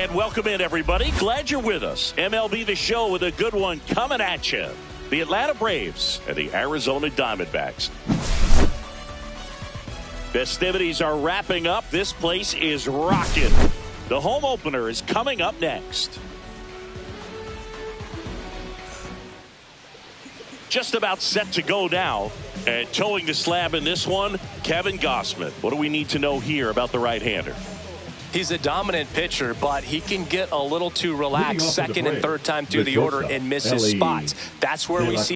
And welcome in, everybody. Glad you're with us. MLB The Show with a good one coming at you. The Atlanta Braves and the Arizona Diamondbacks. Festivities are wrapping up. This place is rocking. The home opener is coming up next. Just about set to go now. And towing the slab in this one, Kevin Gausman. What do we need to know here about the right-hander? He's a dominant pitcher, but he can get a little too relaxed second and third time through the order and miss his spots. That's where we see.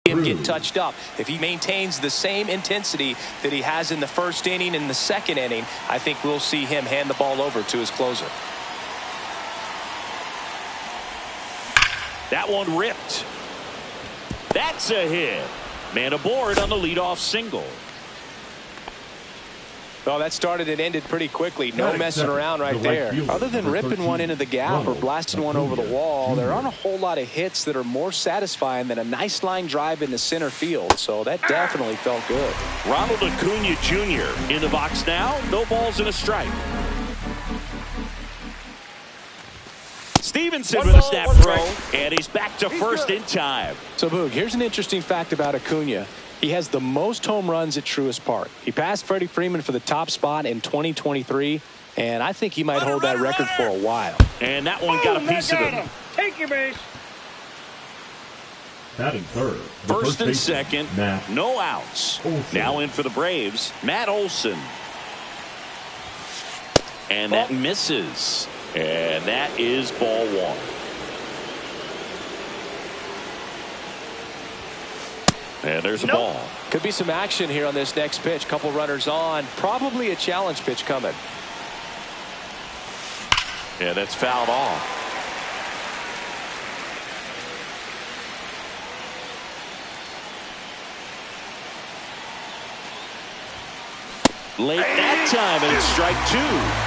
Him get touched up. If he maintains the same intensity that he has in the first inning and the second inning, I think we'll see him hand the ball over to his closer. That one ripped. That's a hit. Man aboard on the leadoff single. Well, that started and ended pretty quickly. No messing around right there. Other than ripping one into the gap or blasting one over the wall, there aren't a whole lot of hits that are more satisfying than a nice line drive into center field. So that definitely felt good. Ronald Acuna Jr. in the box now. No balls and a strike. Stevenson with a snap throw, and he's back to first in time. So, Boog, here's an interesting fact about Acuna. He has the most home runs at Truist Park. He passed Freddie Freeman for the top spot in 2023, and I think he might hold that record for a while. And that one got a piece of him. Take your base. Batting third. First and second, no outs. Now in for the Braves, Matt Olson. And that misses. And that is ball one. And there's a ball. Could be some action here on this next pitch. Couple runners on. Probably a challenge pitch coming. Yeah, that's fouled off. Late that time, and it's strike two.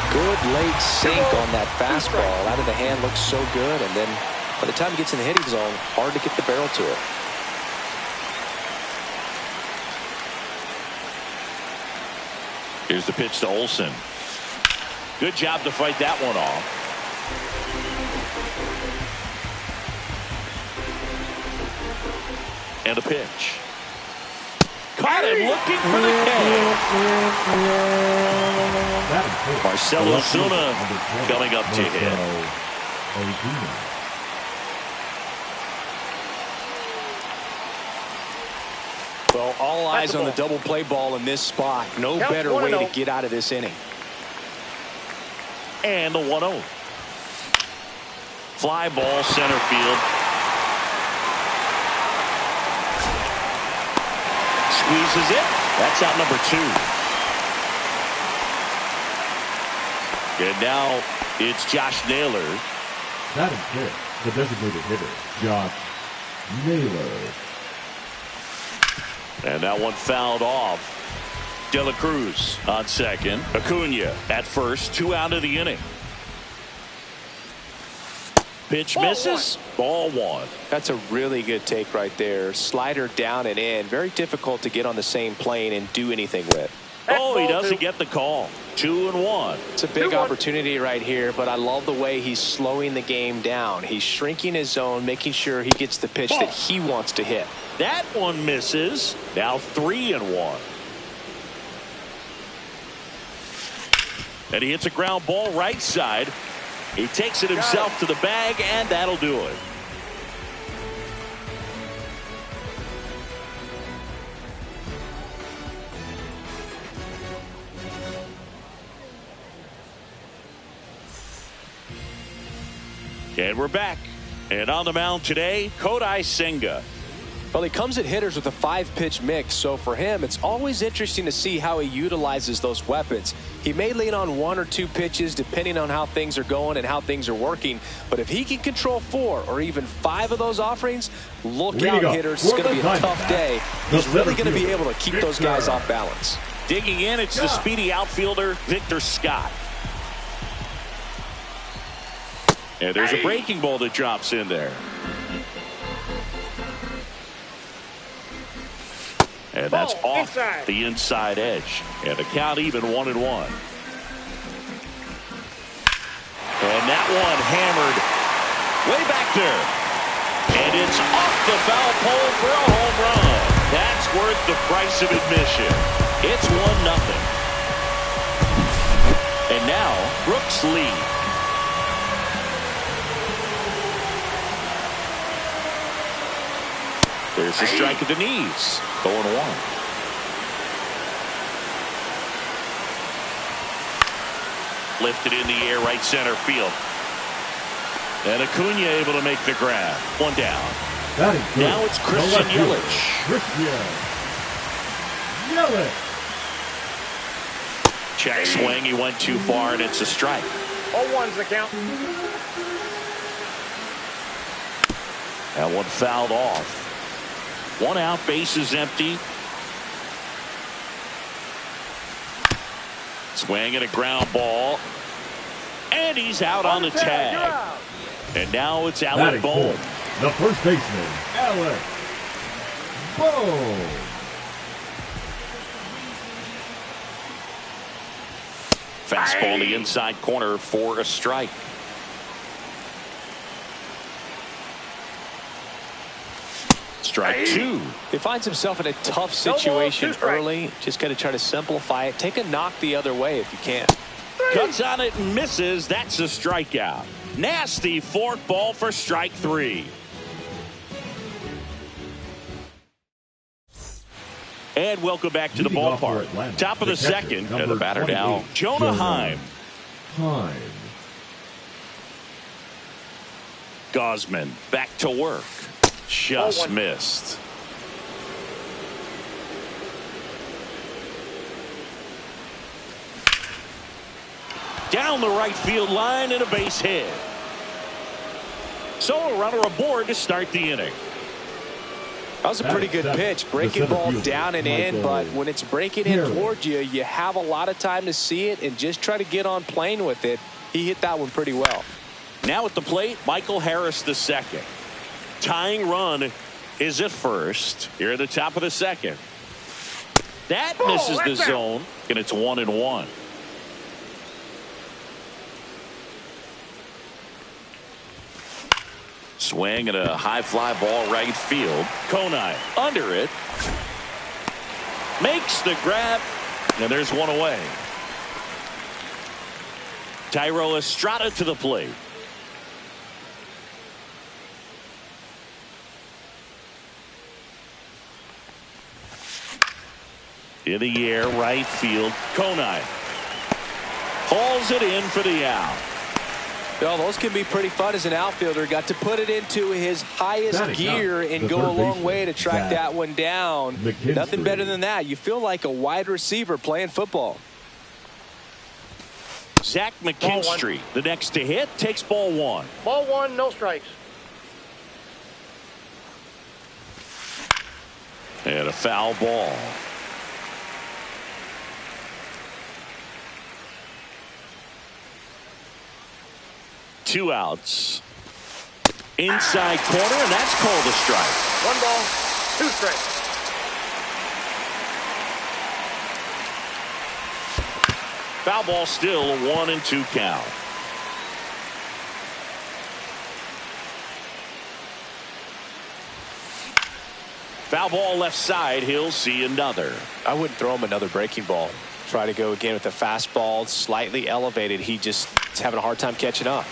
Good late sink on that fastball. Out of the hand looks so good, and then by the time it gets in the hitting zone, hard to get the barrel to it. Here's the pitch to Olsen. Good job to fight that one off. And a pitch. Caught him looking for the K. Marcell Ozuna coming up to hit. Well, all eyes on the double play ball in this spot. No better way to get out of this inning. And the 1-0. Fly ball center field. Squeezes it. That's out number 2. And now it's Josh Naylor. That is it. The designated hitter, Josh Naylor. And that one fouled off. De La Cruz on second. Acuna at first. 2 out of the inning. Pitch misses. Ball 1. That's a really good take right there. Slider down and in. Very difficult to get on the same plane and do anything with. Oh, he doesn't get the call. 2-1. It's a big opportunity right here, but I love the way he's slowing the game down. He's shrinking his zone, making sure he gets the pitch that he wants to hit. That one misses. Now 3-1. And he hits a ground ball right side. He takes it himself to the bag, and that'll do it. And we're back. And on the mound today, Kodai Senga. Well, he comes at hitters with a 5-pitch mix, so for him, it's always interesting to see how he utilizes those weapons. He may lean on 1 or 2 pitches depending on how things are going and how things are working, but if he can control 4 or even 5 of those offerings, look out, hitters. It's going to be a tough day. He's really going to be able to keep those guys off balance. Digging in, it's the speedy outfielder, Victor Scott. And there's a breaking ball that drops in there. And that's off the inside edge. And the count even 1-1. And that one hammered way back there. And it's off the foul pole for a home run. That's worth the price of admission. It's 1-0. And now Brooks leads. There's a strike at the knees. 0-1. Lifted in the air, right center field. And Acuna able to make the grab. 1 down. That is good. Now it's Christian Yelich. Christian Yelich. Check swing. He went too far, and it's a strike. 0-1's the count. That one fouled off. 1 out, bases empty. Swing and a ground ball. And he's out on the tag. And now it's Alec Bohm. The first baseman, Alec Bohm. Fastball the inside corner for a strike. Strike 2. He finds himself in a tough situation early. Just got to try to simplify it. Take a knock the other way if you can. Cuts on it and misses. That's a strikeout. Nasty fork ball for strike 3. And welcome back to the ballpark. Top of the second. And the batter now, Jonah Heim. Gosman back to work. Just missed. Down the right field line and a base hit. So a runner aboard to start the inning. That was a pretty good pitch. Breaking ball down and in, but when it's breaking in toward you, you have a lot of time to see it and just try to get on plane with it. He hit that one pretty well. Now at the plate, Michael Harris the second. Tying run is at first. Here at the top of the second. That misses the zone, and it's 1-1. Swing and a high fly ball right field. Konai under it. Makes the grab, and there's one away. Thairo Estrada to the plate. In the air, right field. Konai hauls it in for the out. Well, those can be pretty fun as an outfielder. Got to put it into his highest gear and go a long way to track that one down. Nothing better than that. You feel like a wide receiver playing football. Zach McKinstry, the next to hit, takes ball one. Ball one, no strikes. And a foul ball. Two outs. Inside corner, and that's called a strike. One ball, two strikes. Foul ball still, a 1-2 count. Foul ball left side, he'll see another. I wouldn't throw him another breaking ball. Try to go again with the fastball, slightly elevated. He just is having a hard time catching up.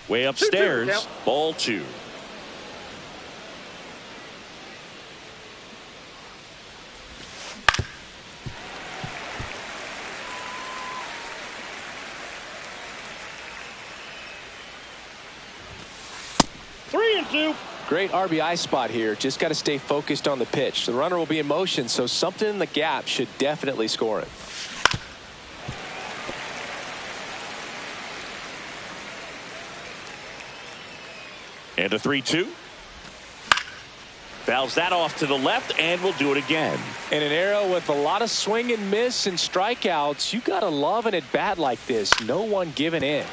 Way upstairs, ball two. Three and two. Great RBI spot here. Just got to stay focused on the pitch. The runner will be in motion, so something in the gap should definitely score it. And a 3-2. Fouls that off to the left, and will do it again. In an era with a lot of swing and miss and strikeouts, you got to love an at-bat like this. No one giving in.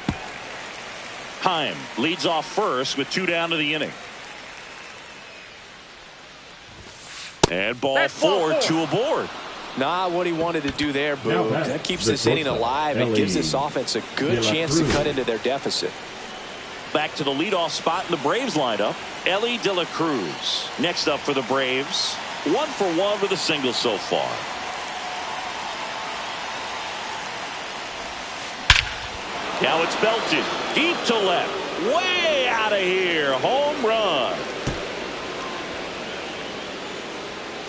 Heim leads off first with 2 down to the inning. And ball four, 2 aboard. Not what he wanted to do there, Boo. That keeps this inning alive and gives this offense a good chance to cut into their deficit. Back to the leadoff spot in the Braves lineup, Ellie De La Cruz. Next up for the Braves, 1 for 1 with a single so far. Now it's belted deep to left, way out of here, home run.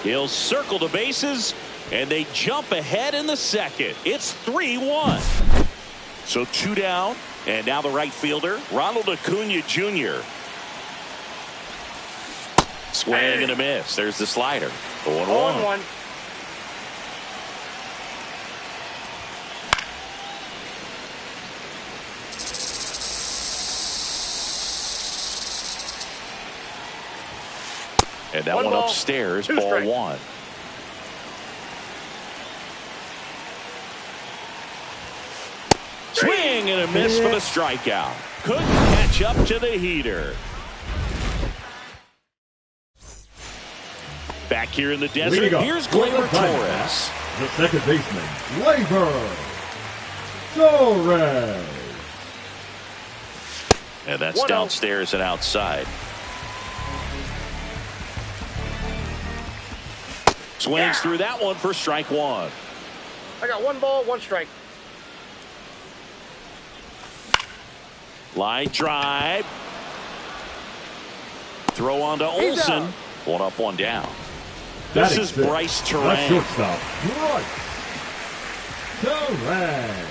He'll circle the bases, and they jump ahead in the second. It's 3-1. So 2 down. And now the right fielder, Ronald Acuna Jr. Swing and a miss. There's the slider. 0-1. And that one upstairs, ball one. Swing and a miss for the strikeout. Couldn't catch up to the heater. Back here in the desert, here's Gleyber Torres. The second baseman, Gleyber Torres. And that's downstairs and outside. Swings through that one for strike one. I got 1 ball, 1 strike. Line drive. Throw on to Olsen. 1 up, 1 down. This is Bryce Terang. Shortstop, Bryce Terang.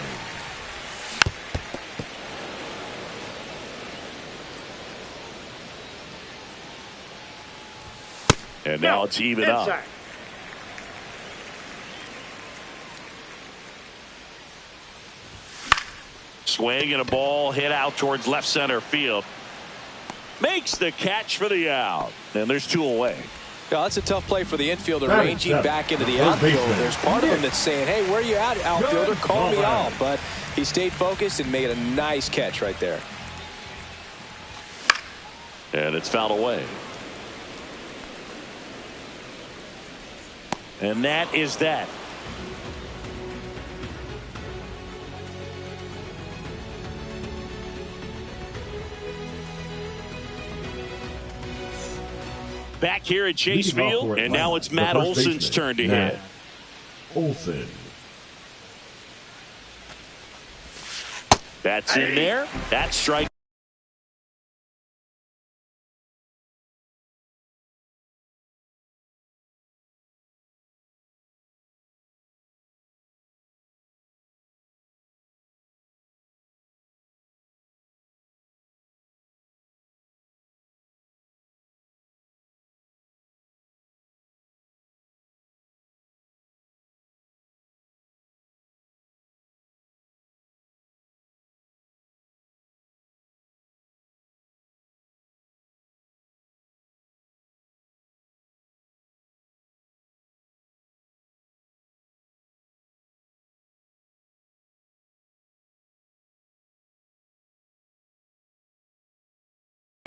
And now it's even up. Swing and a ball hit out towards left center field. Makes the catch for the out. And there's 2 away. Yeah, that's a tough play for the infielder, ranging back into the outfield. There's part of him that's saying, hey, where are you at, outfielder? Call me out. But he stayed focused and made a nice catch right there. And it's fouled away. And that is that. Back here at Chase Field, and now it's Matt Olson's turn to hit. Olson. That's in there. That's strike.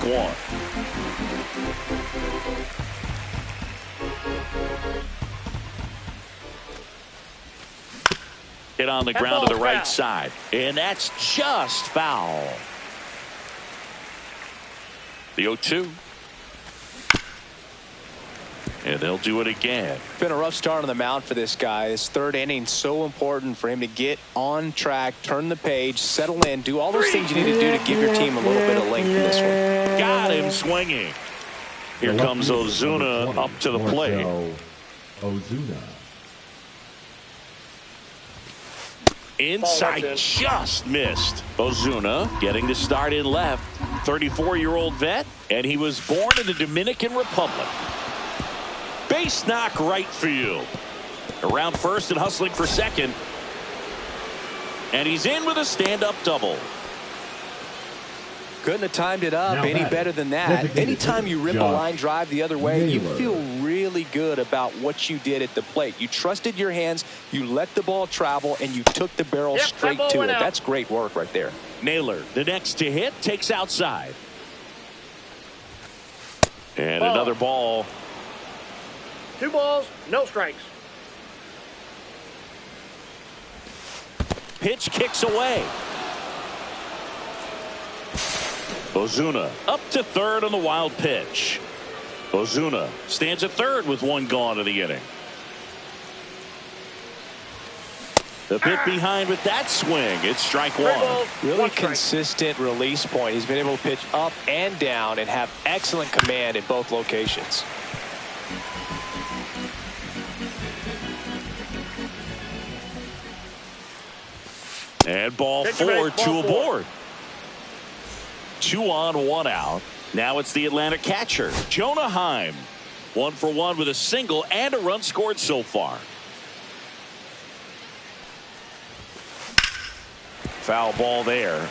One. Hit on the ground to the right side, and that's just foul. The 0-2. And they'll do it again. Been a rough start on the mound for this guy. His 3rd inning, so important for him to get on track, turn the page, settle in, do all those things you need to do to give your team a little bit of length in this one. Got him swinging. Here comes Ozuna up to the plate. Ozuna. Inside, just missed. Ozuna getting the start in left. 34-year-old vet, and he was born in the Dominican Republic. Base knock right field. Around first and hustling for second. And he's in with a stand-up double. Couldn't have timed it up any better than that. Anytime you rip a line drive the other way, you feel really good about what you did at the plate. You trusted your hands, you let the ball travel, and you took the barrel straight to it. That's great work right there. Naylor, the next to hit, takes outside. And another ball. 2 balls, no strikes. Pitch kicks away. Ozuna up to third on the wild pitch. Ozuna stands at third with 1 gone in the inning. The bit behind with that swing. It's strike 1. Really consistent release point. He's been able to pitch up and down and have excellent command in both locations. And ball 4, 2 aboard. 2 on, 1 out. Now it's the Atlanta catcher, Jonah Heim. 1 for 1 with a single and a run scored so far. Foul ball there.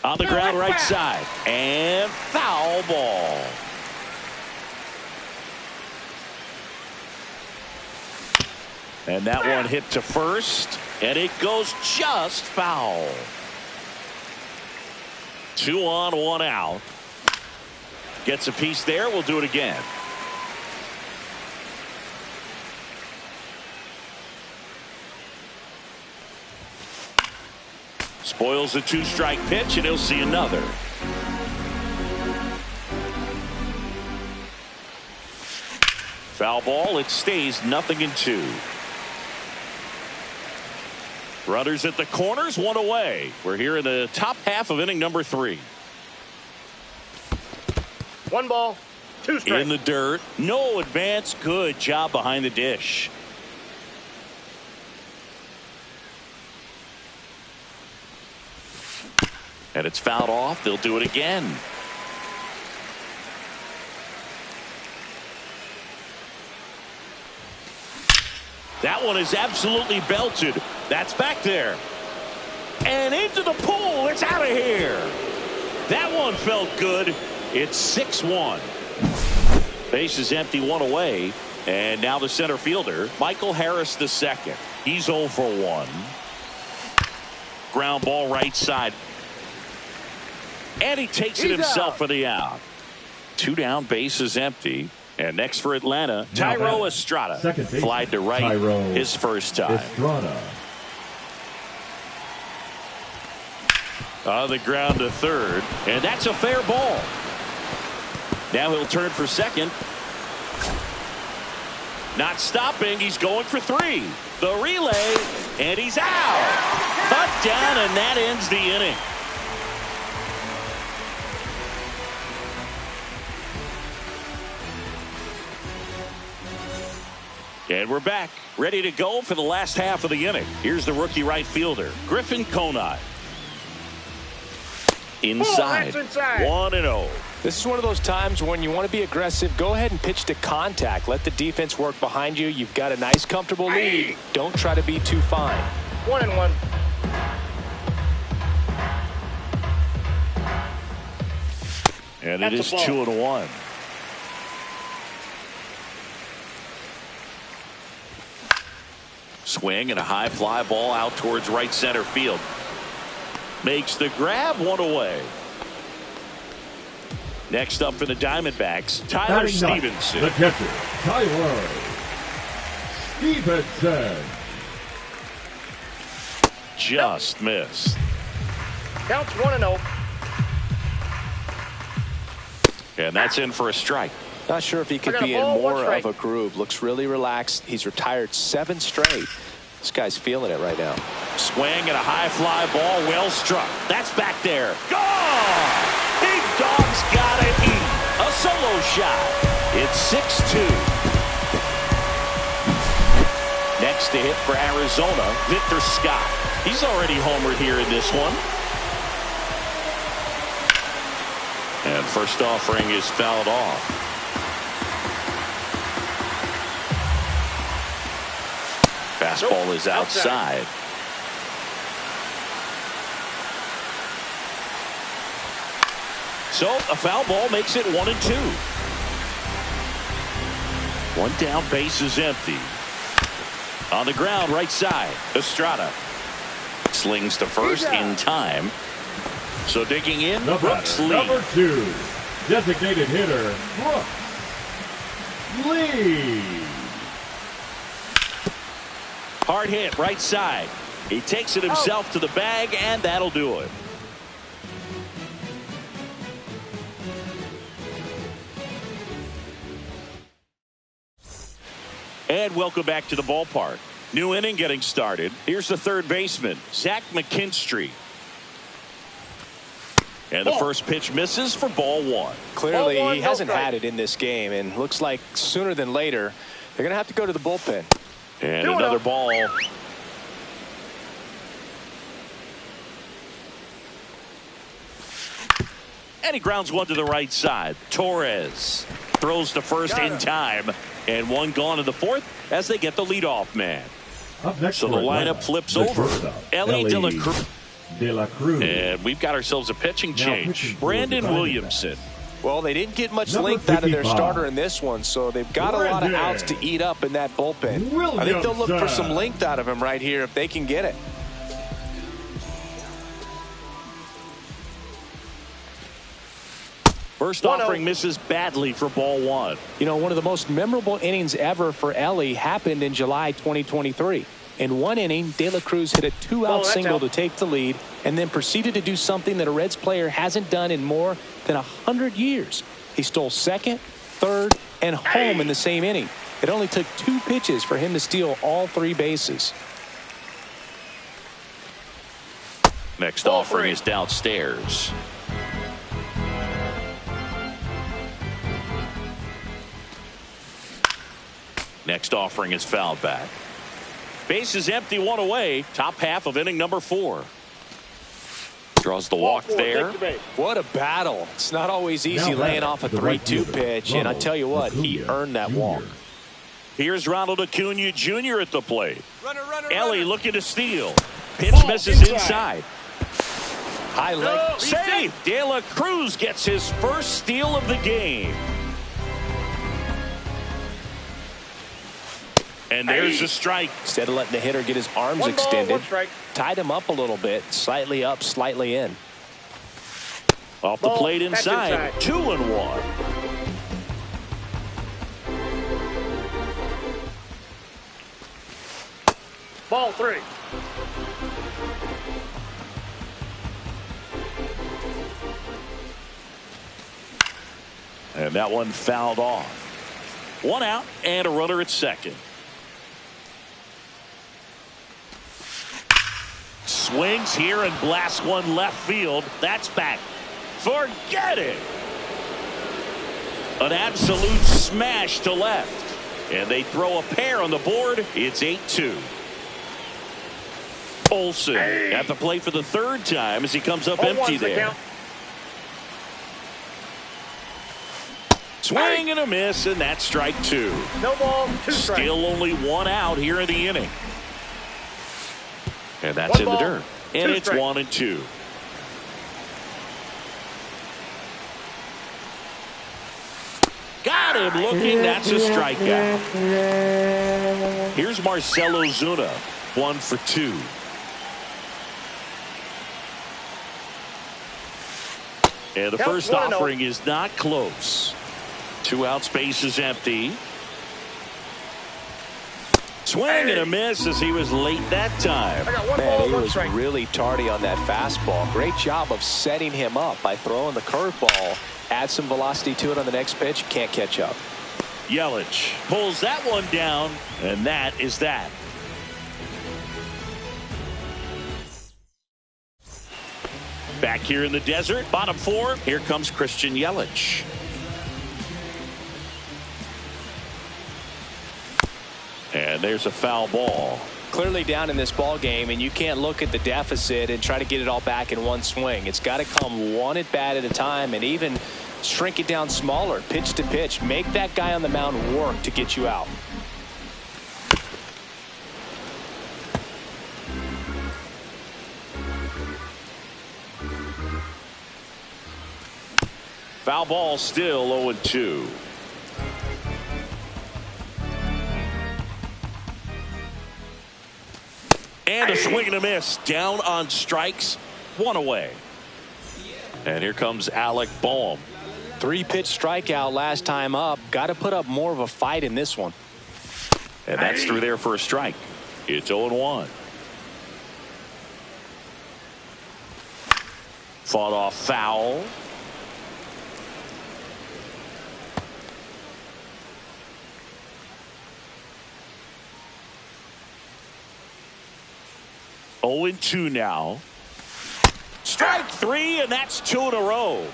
On the ground right side. And foul ball. And that one hit to first, and it goes just foul. 2 on, 1 out. Gets a piece there. We'll do it again. Spoils a 2-strike pitch, and he'll see another. Foul ball. It stays 0-2. Runners at the corners, 1 away. We're here in the top half of inning number 3. 1 ball, 2 strikes. In the dirt. No advance. Good job behind the dish. And it's fouled off. They'll do it again. That one is absolutely belted. That's back there. And into the pool. It's out of here. That one felt good. It's 6-1. Base is empty, one away. And now the center fielder, Michael Harris II. He's 0 for 1. Ground ball right side. And he takes it himself for the out. 2 down, base is empty. And next for Atlanta, Tyro Estrada. Flied to right his first time. On the ground to third. And that's a fair ball. Now he'll turn for second. Not stopping. He's going for 3. The relay. And he's out. Cut down, and that ends the inning. And we're back, ready to go for the last half of the inning. Here's the rookie right fielder, Griffin Conine. Inside, 1-0. This is one of those times when you want to be aggressive. Go ahead and pitch to contact. Let the defense work behind you. You've got a nice, comfortable lead. Don't try to be too fine. 1-1. And it is 2-1. Swing and a high fly ball out towards right center field. Makes the grab, 1 away. Next up for the Diamondbacks, Tyler Stevenson. The catcher, Tyler Stevenson. Just missed. Counts 1-0. And that's in for a strike. Not sure if he could be in more of a groove. Looks really relaxed. He's retired 7 straight. This guy's feeling it right now. Swing and a high fly ball, well struck. That's back there. Gone! Big dog's gotta eat. A solo shot. It's 6-2. Next to hit for Arizona, Victor Scott. He's already homered here in this one. And first offering is fouled off. Fastball is outside. So a foul ball makes it 1-2. 1 down, base is empty. On the ground, right side, Estrada slings to first in time. So digging in, Brooks Lee. Number 2, designated hitter, Brooks Lee. Hard hit, right side. He takes it himself to the bag, and that'll do it. And welcome back to the ballpark. New inning getting started. Here's the third baseman, Zach McKinstry. And the first pitch misses for ball 1. Clearly, he hasn't had it in this game, and looks like sooner than later, they're going to have to go to the bullpen. And another ball. And he grounds one to the right side. Torres throws to first in time. And 1 gone in the 4th as they get the leadoff man. So the lineup flips over. Ellie De La Cruz. And we've got ourselves a pitching change. Brandon Williamson. Well, they didn't get much length out of their starter in this one, so they've got a lot of outs to eat up in that bullpen. I think they'll look for some length out of him right here if they can get it. First offering misses badly for ball 1. You know, one of the most memorable innings ever for Ellie happened in July 2023. In one inning, De La Cruz hit a 2-out single to take the lead and then proceeded to do something that a Reds player hasn't done in more than 100 years. He stole second, third, and home in the same inning. It only took 2 pitches for him to steal all 3 bases. Next offering is downstairs. Next offering is fouled back. Base is empty, 1 away. Top half of inning number 4. Draws the walk there. What a battle. It's not always easy laying off a 3-2 pitch, and I tell you what, he earned that walk. Here's Ronald Acuna Jr. at the plate. Ellie looking to steal. Pitch Ball misses inside. High leg. Save. De La Cruz gets his first steal of the game. And there's a strike. Instead of letting the hitter get his arms One ball, extended, one strike. tied him up a little bit, slightly up, slightly in. Off the Ball, plate that's inside. inside. 2-1. Ball 3. And that one fouled off. 1 out and a runner at second. Swings here and blasts one left field. That's back. Forget it. An absolute smash to left. And they throw a pair on the board. It's 8-2. Olsen at the plate for the third time as he comes up empty there. Swing and a miss, and that's strike 2. No ball, 2 strikes. Still only 1 out here in the inning. And that's 1 in the ball, dirt. And 2 it's strikes. 1-2. Got him looking. That's a strikeout. Here's Marcell Ozuna. 1 for 2. And the first offering is not close. 2 outs, base is empty. Swing and a miss as he was late that time. I got 1 Man, ball, he 1 was strike. really tardy on that fastball. Great job of setting him up by throwing the curveball. Add some velocity to it on the next pitch. Can't catch up. Yelich pulls that one down, and that is that. Back here in the desert, bottom 4, here comes Christian Yelich. And there's a foul ball. Clearly down in this ball game, and you can't look at the deficit and try to get it all back in one swing. It's got to come one at bat at a time, and even shrink it down smaller, pitch to pitch. Make that guy on the mound work to get you out. Foul ball, still 0-2. And a swing and a miss. Down on strikes. 1 away. And here comes Alec Boehm. 3-pitch strikeout last time up. Got to put up more of a fight in this one. And that's through there for a strike. It's 0-1. Fought off foul. Oh, 0-2 now. Strike 3, and that's 2 in a row.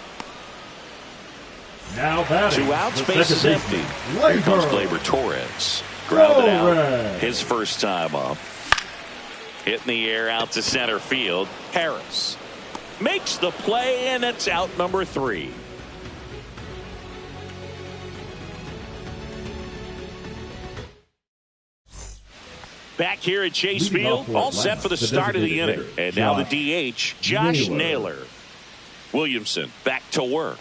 Now batting. 2 outs, the base is second empty. baseman, Here comes Gleyber. Gleyber Torres. Grounded out. Torres. His first time up. Hitting the air out to center field. Harris makes the play, and it's out number 3. Back here at Chase Leading Field, off for all Atlanta, set for the the start of the designated inning. hitter, And now the Josh DH, Josh Naylor. Naylor. Williamson back to work.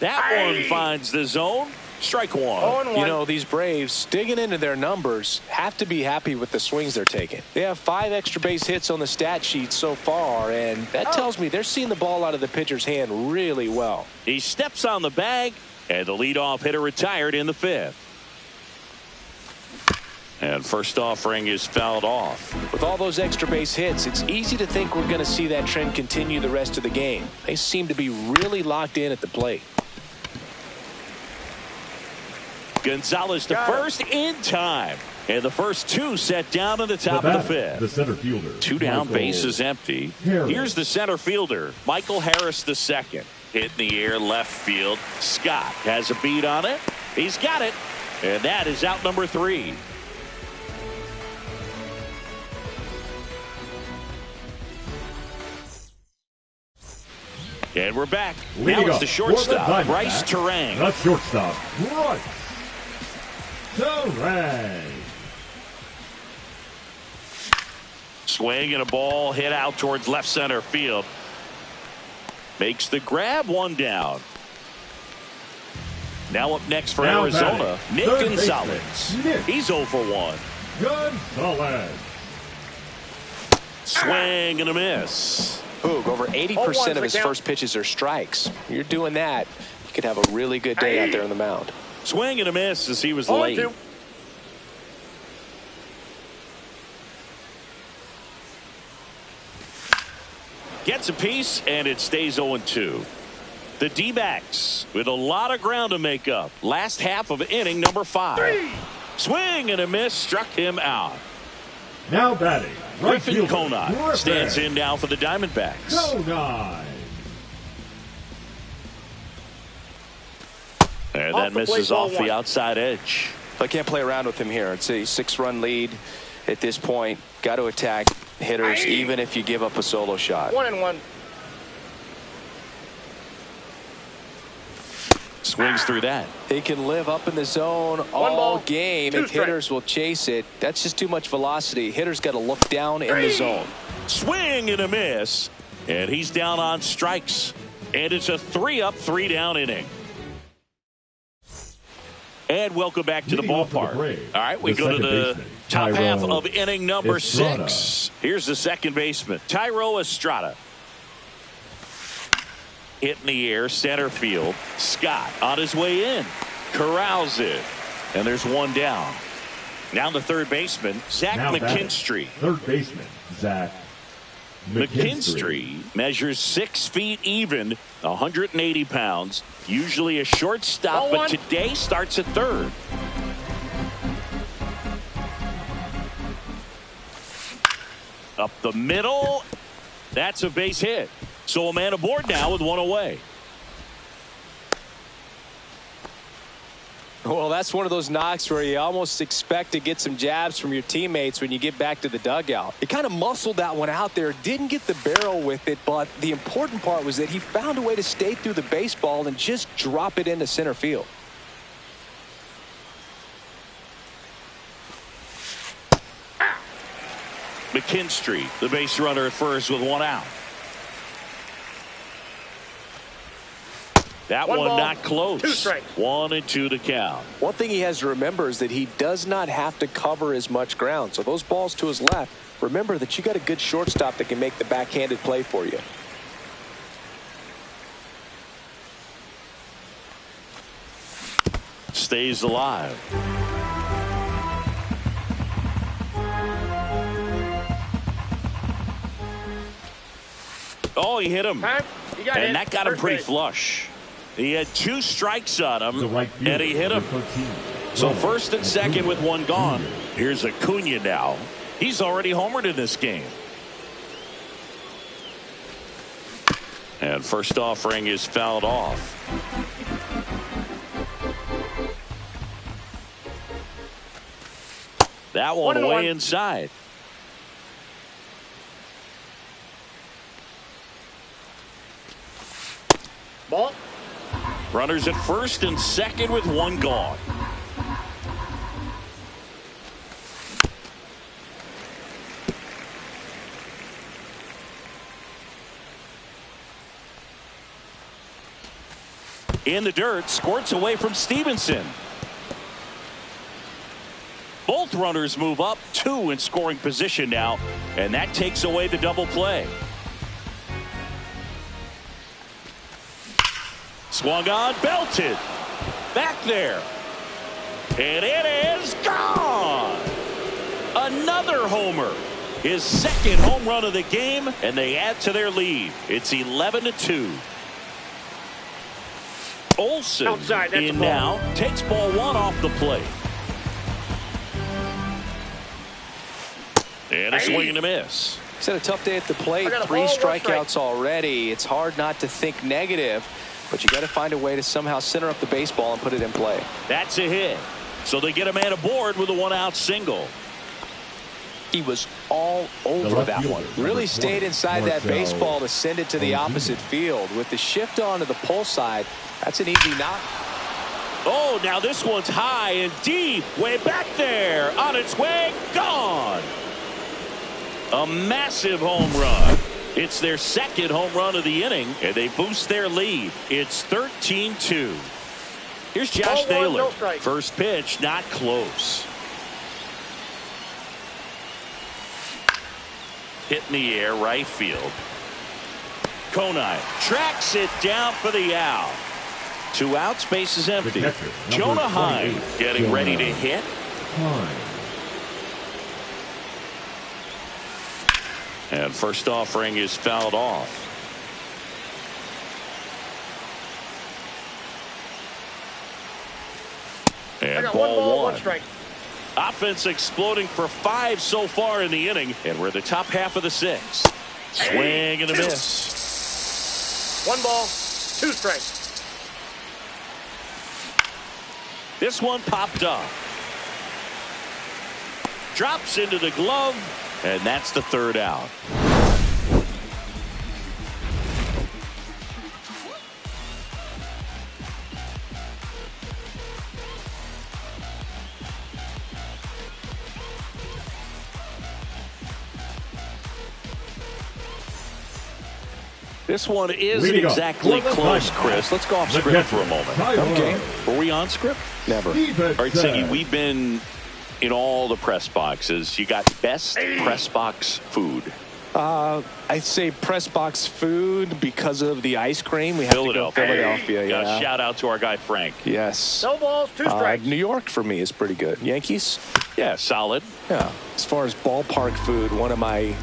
That one finds the zone. Strike 1. 0-1. You know, these Braves, digging into their numbers, have to be happy with the swings they're taking. They have 5 extra base hits on the stat sheet so far, and that tells me they're seeing the ball out of the pitcher's hand really well. He steps on the bag, and the leadoff hitter retired in the 5th. And first offering is fouled off. With all those extra base hits, it's easy to think we're going to see that trend continue the rest of the game. They seem to be really locked in at the plate. Gonzalez to first in time. And the first 2 set down in the top The of the batter, 5th. the center fielder. 2 down, Michael base is empty. Harris. Here's the center fielder, Michael Harris II. Hit in the air left field. Scott has a beat on it. He's got it. And that is out number 3. And we're back. Leading Now it's up the for the shortstop, Diamondbacks, Bryce Terang. The shortstop, Bryce. Torres. Swing and a ball hit out towards left center field. Makes the grab, one down. Now up next for Arizona, Nick Gonzalez. He's 0 for 1. Gonzalez. Swing and a miss. Boog, over 80% of his first pitches are strikes. You're doing that, you could have a really good day out there on the mound. Swing and a miss as he was late. Gets a piece, and it stays 0-2. The D-backs with a lot of ground to make up. Last half of inning number 5. Swing and a miss, struck him out. Now batting, Griffin Conine stands in now for the Diamondbacks. And that misses off the outside edge. I can't play around with him here. It's a 6-run lead at this point. Got to attack hitters even if you give up a solo shot. 1-1. Swings through that. He can live up in the zone all game if hitters will chase it. That's just too much velocity. Hitters got to look down in the zone. Swing and a miss. And he's down on strikes. And it's a 3-up, 3-down inning. And welcome back to the ballpark. All right, we go to the top half of inning number 6. Here's the second baseman, Thairo Estrada. Hit in the air, center field. Scott on his way in. Corrals it. And there's one down. Now the third baseman, Zach McKinstry. Third baseman, Zach McKinstry measures 6 feet even, 180 pounds. Usually a shortstop, but today starts at third. Up the middle. That's a base hit. So a man aboard now with one away. Well, that's one of those knocks where you almost expect to get some jabs from your teammates when you get back to the dugout. He kind of muscled that one out there, didn't get the barrel with it, but the important part was that he found a way to stay through the baseball and just drop it into center field. McKinstry, the base runner at first with one out. That one not close. 2 strikes. 1-2 to count. One thing he has to remember is that he does not have to cover as much ground. So those balls to his left, remember that you got a good shortstop that can make the backhanded play for you. Stays alive. Oh, he hit him. And that got him pretty flush. He had 2 strikes on him, and he hit him. So first and second with one gone. Here's Acuna now. He's already homered in this game. And first offering is fouled off. That one way inside. Ball. Runners at first and second with one gone. In the dirt, squirts away from Stevenson. Both runners move up, 2 in scoring position now, and that takes away the double play. Swung on, belted. Back there. And it is gone. Another homer. His second home run of the game, and they add to their lead. It's 11-2. Olsen in now, takes ball 1 off the plate. And a swing and a miss. He's had a tough day at the plate. 3 strikeouts already. It's hard not to think negative, but you got to find a way to somehow center up the baseball and put it in play. That's a hit. So they get a man aboard with a 1-out single. He was all over that one. Really stayed inside that baseball to send it to the opposite field. With the shift on to the pull side, that's an easy knock. Oh, now this one's high and deep, way back there, on its way, gone. A massive home run. It's their second home run of the inning, and they boost their lead. It's 13-2. Here's Josh Naylor. No strike. First pitch, not close. Hit in the air, right field. Conine tracks it down for the out. 2 outs, base is empty. Catcher, Jonah Hine getting ready to hit. And first offering is fouled off. And ball 1. Strike. Offense exploding for 5 so far in the inning, and we're the top half of the 6th. Swing and a miss. 1 ball, 2 strikes. This one popped up. Drops into the glove, and that's the 3rd out. This one isn't exactly close, Chris. Let's go off script for a moment. Okay. Were we on script? Never. All right, Siggy, we've been in all the press boxes. You got best press box food. I'd say press box food because of the ice cream. We have to go Philadelphia. Got Yeah. a shout out to our guy Frank. Yes. No balls, 2 strikes. New York for me is pretty good. Yankees? Yeah, solid. Yeah. As far as ballpark food, one of my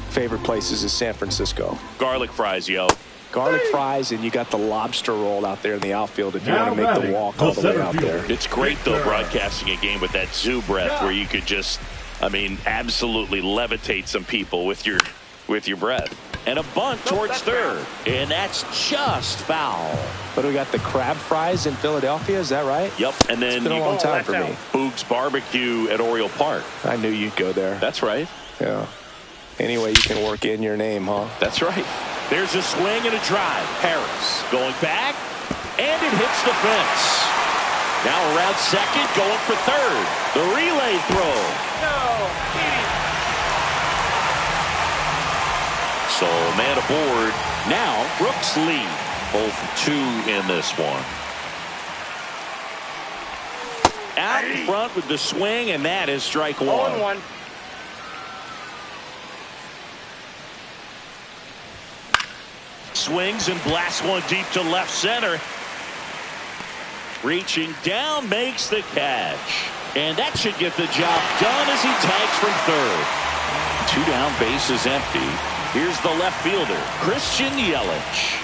favorite places is San Francisco. Garlic fries, yo. Garlic fries, and you got the lobster roll out there in the outfield if you want to make the walk all the way out there. It's great, though, broadcasting a game with that zoo breath where you could just, absolutely levitate some people with your breath. And a bunt towards third. And that's just foul. But we got the crab fries in Philadelphia, is that right? Yep. And then It's been a long time for me. Boog's Barbecue at Oriole Park. I knew you'd go there. That's right. Yeah. Anyway, you can work in your name, huh? That's right. There's a swing and a drive. Harris going back, and it hits the fence. Now around second, going for third. The relay throw. No. So man aboard. Now Brooks lead. 0 for 2 in this one. Out in front with the swing, and that is strike 1. 0-1. Swings and blasts one deep to left center. Reaching down, makes the catch. And that should get the job done as he tags from third. 2 down, base is empty. Here's the left fielder, Christian Yelich.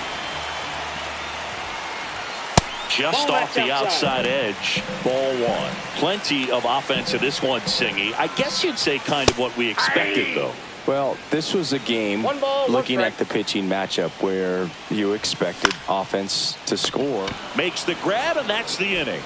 Just off the outside edge. Ball 1. Plenty of offense in this one, Singy. I guess you'd say kind of what we expected, though. Well, this was a game, 1 ball, 1 looking strike. at the pitching matchup, where you expected offense to score. Makes the grab, and that's the inning.